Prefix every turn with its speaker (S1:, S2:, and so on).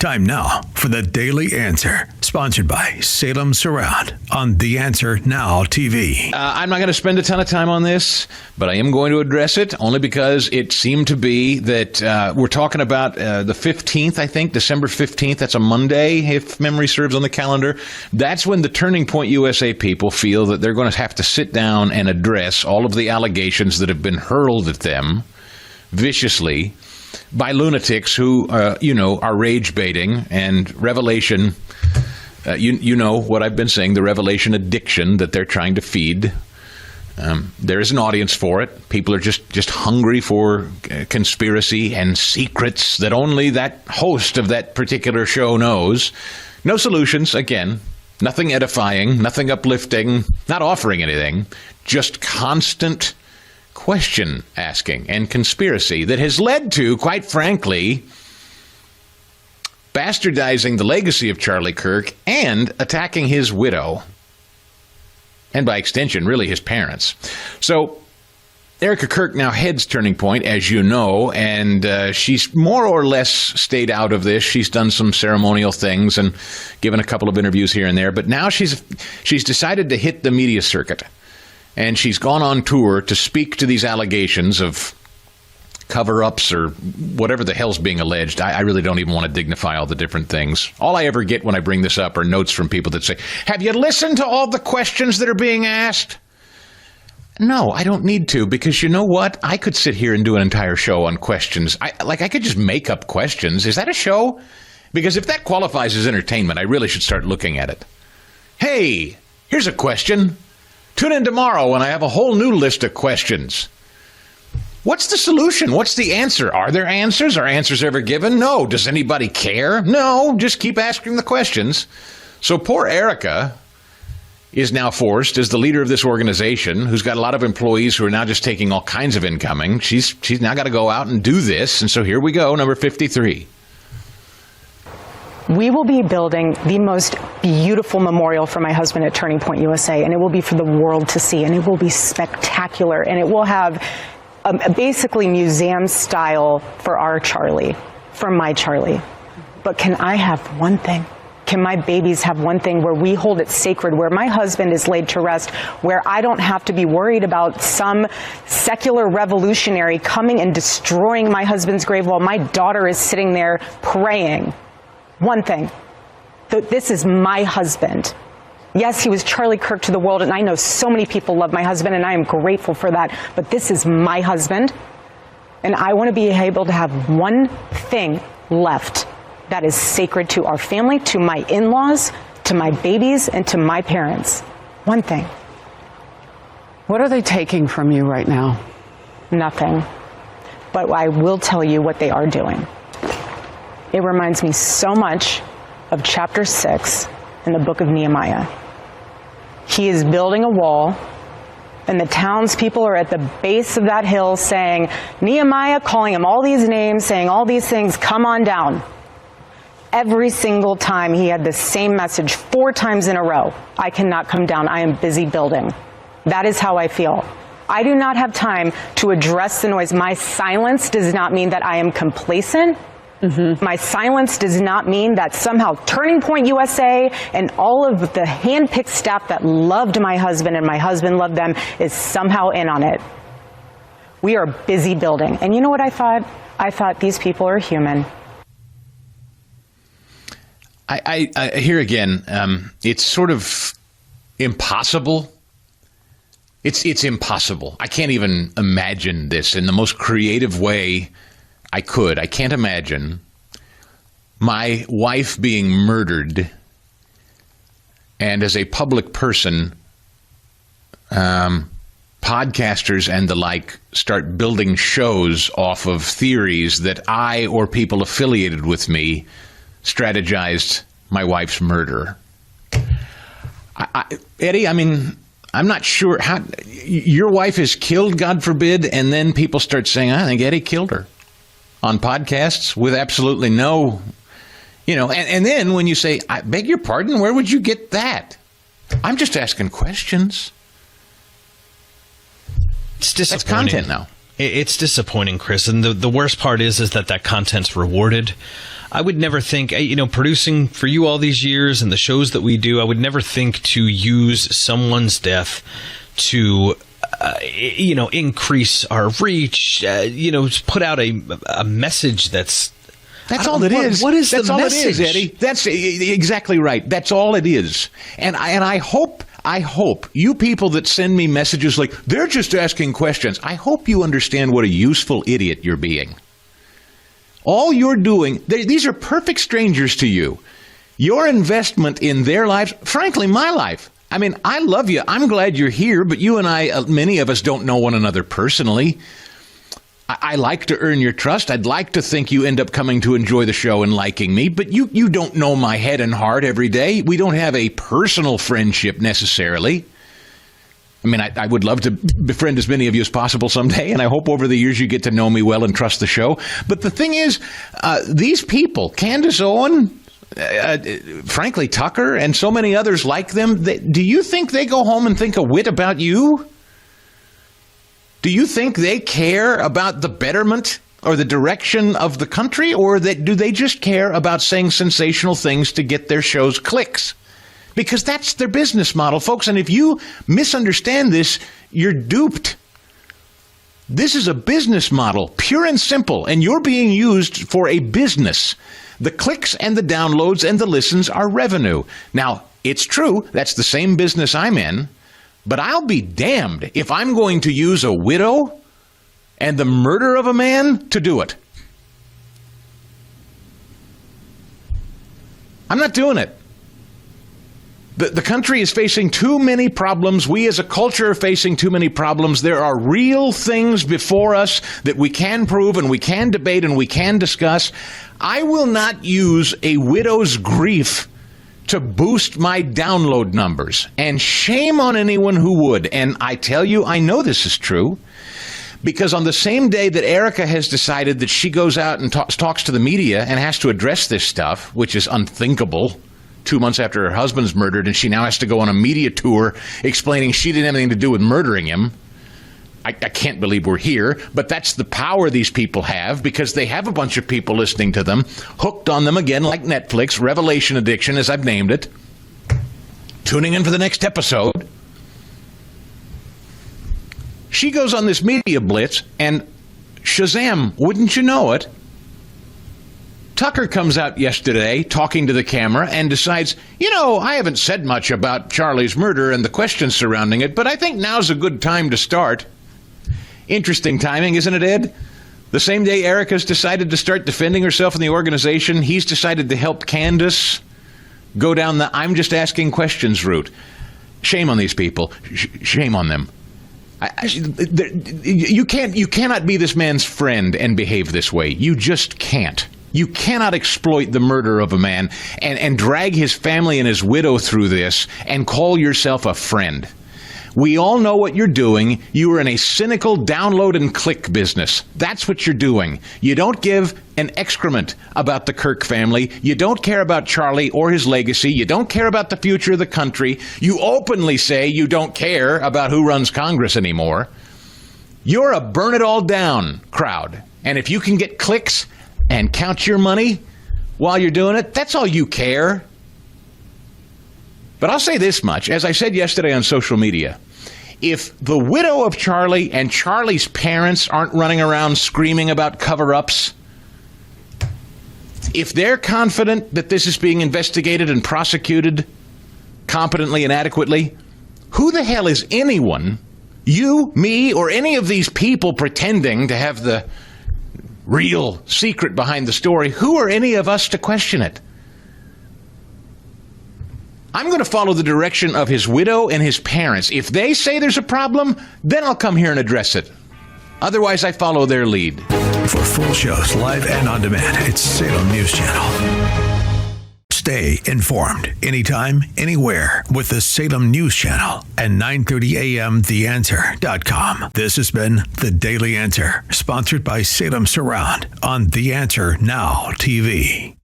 S1: Time now for the Daily Answer, sponsored by Salem Surround on The Answer Now TV.
S2: I'm not going to spend a ton of time on this, but I am going to address it only because it seemed to be that we're talking about the 15th, I think, December 15th. That's a Monday, if memory serves on the calendar. That's when the Turning Point USA people feel that they're going to have to sit down and address all of the allegations that have been hurled at them viciously by lunatics who, are rage baiting and revelation. You know what I've been saying, the revelation addiction that they're trying to feed. There is an audience for it. People are just hungry for conspiracy and secrets that only that host of that particular show knows. No solutions, again. Nothing edifying, nothing uplifting, not offering anything. Just constant question asking and conspiracy that has led to, quite frankly, bastardizing the legacy of Charlie Kirk and attacking his widow, and by extension, really his parents. So Erika Kirk now heads Turning Point, as you know, and she's more or less stayed out of this. She's done some ceremonial things and given a couple of interviews here and there, but now she's decided to hit the media circuit. And she's gone on tour to speak to these allegations of cover-ups or whatever the hell's being alleged. I really don't even want to dignify all the different things. All I ever get when I bring this up are notes from people that say, have you listened to all the questions that are being asked? No, I don't need to, because you know what? I could sit here and do an entire show on questions. I could just make up questions. Is that a show? Because if that qualifies as entertainment, I really should start looking at it. Hey, here's a question. Tune in tomorrow when I have a whole new list of questions. What's the solution? What's the answer? Are there answers? Are answers ever given? No. Does anybody care? No. Just keep asking the questions. So poor Erika is now forced, as the leader of this organization, who's got a lot of employees who are now just taking all kinds of incoming. She's now got to go out and do this. And so here we go, number 53.
S3: We will be building the most beautiful memorial for my husband at Turning Point USA, and it will be for the world to see, and it will be spectacular, and it will have basically museum style for our Charlie, for my Charlie. But can I have one thing? Can my babies have one thing where we hold it sacred, where my husband is laid to rest, where I don't have to be worried about some secular revolutionary coming and destroying my husband's grave while my daughter is sitting there praying? One thing, this is my husband. Yes, he was Charlie Kirk to the world, and I know so many people love my husband, and I am grateful for that, but this is my husband, and I want to be able to have one thing left that is sacred to our family, to my in-laws, to my babies, and to my parents. One thing.
S4: What are they taking from you right now?
S3: Nothing. But I will tell you what they are doing. It reminds me so much of chapter 6 in the book of Nehemiah. He is building a wall, and the townspeople are at the base of that hill saying, Nehemiah, calling him all these names, saying all these things, come on down. Every single time he had the same message 4 times in a row. I cannot come down. I am busy building. That is how I feel. I do not have time to address the noise. My silence does not mean that I am complacent. Mm-hmm. My silence does not mean that somehow Turning Point USA and all of the hand-picked staff that loved my husband and my husband loved them is somehow in on it. We are busy building. And you know what I thought? I thought these people are human.
S2: I here again, it's sort of impossible. It's impossible. I can't even imagine this in the most creative way I could. I can't imagine my wife being murdered, and as a public person, podcasters and the like start building shows off of theories that I or people affiliated with me strategized my wife's murder. Eddie, I mean, I'm not sure how your wife is killed, God forbid, and then people start saying, I think Eddie killed her on podcasts with absolutely no, and then when you say, I beg your pardon, where would you get that? I'm just asking questions.
S5: It's disappointing.
S2: That's content now.
S5: It's disappointing, Chris. And the worst part is that content's rewarded. I would never think, producing for you all these years and the shows that we do, I would never think to use someone's death to increase our reach, put out a message that's
S2: all it is.
S5: What is
S2: that's
S5: the
S2: all
S5: message?
S2: It is, Eddie. That's exactly right. That's all it is. And I hope you people that send me messages like, they're just asking questions, I hope you understand what a useful idiot you're being. All you're doing, these are perfect strangers to you. Your investment in their lives, frankly, my life. I mean, I love you. I'm glad you're here, but you and I, many of us don't know one another personally. I like to earn your trust. I'd like to think you end up coming to enjoy the show and liking me, but you don't know my head and heart every day. We don't have a personal friendship necessarily. I mean, I would love to befriend as many of you as possible someday, and I hope over the years you get to know me well and trust the show. But the thing is, these people, Candace Owen, frankly, Tucker, and so many others like them, do you think they go home and think a whit about you? Do you think they care about the betterment or the direction of the country, or do they just care about saying sensational things to get their shows clicks? Because that's their business model, folks. And if you misunderstand this, you're duped. This is a business model, pure and simple, and you're being used for a business. The clicks and the downloads and the listens are revenue. Now, it's true, that's the same business I'm in, but I'll be damned if I'm going to use a widow and the murder of a man to do it. I'm not doing it. The country is facing too many problems. We as a culture are facing too many problems. There are real things before us that we can prove and we can debate and we can discuss. I will not use a widow's grief to boost my download numbers. And shame on anyone who would. And I tell you, I know this is true. Because on the same day that Erika has decided that she goes out and talks to the media and has to address this stuff, which is unthinkable, 2 months after her husband's murdered, and she now has to go on a media tour explaining she didn't have anything to do with murdering him. I can't believe we're here, but that's the power these people have because they have a bunch of people listening to them, hooked on them again like Netflix, revelation addiction as I've named it, tuning in for the next episode. She goes on this media blitz and shazam, wouldn't you know it, Tucker comes out yesterday talking to the camera and decides, I haven't said much about Charlie's murder and the questions surrounding it, but I think now's a good time to start. Interesting timing, isn't it, Ed? The same day Erika's decided to start defending herself in the organization, he's decided to help Candace go down the I'm just asking questions route. Shame on these people. Shame on them. You cannot be this man's friend and behave this way. You just can't. You cannot exploit the murder of a man and drag his family and his widow through this and call yourself a friend. We all know what you're doing. You are in a cynical download and click business. That's what you're doing. You don't give an excrement about the Kirk family. You don't care about Charlie or his legacy. You don't care about the future of the country. You openly say you don't care about who runs Congress anymore. You're a burn it all down crowd. And if you can get clicks and count your money while you're doing it, that's all you care. But I'll say this much, as I said yesterday on social media, if the widow of Charlie and Charlie's parents aren't running around screaming about cover-ups, if they're confident that this is being investigated and prosecuted competently and adequately, who the hell is anyone, you, me, or any of these people pretending to have the real secret behind the story, who are any of us to question it? I'm going to follow the direction of his widow and his parents. If they say there's a problem, then I'll come here and address it. Otherwise, I follow their lead.
S1: For full shows, live and on demand, it's Salem News Channel. Stay informed anytime, anywhere with the Salem News Channel and 9:30 a.m. TheAnswer.com. This has been The Daily Answer, sponsored by Salem Surround on The Answer Now TV.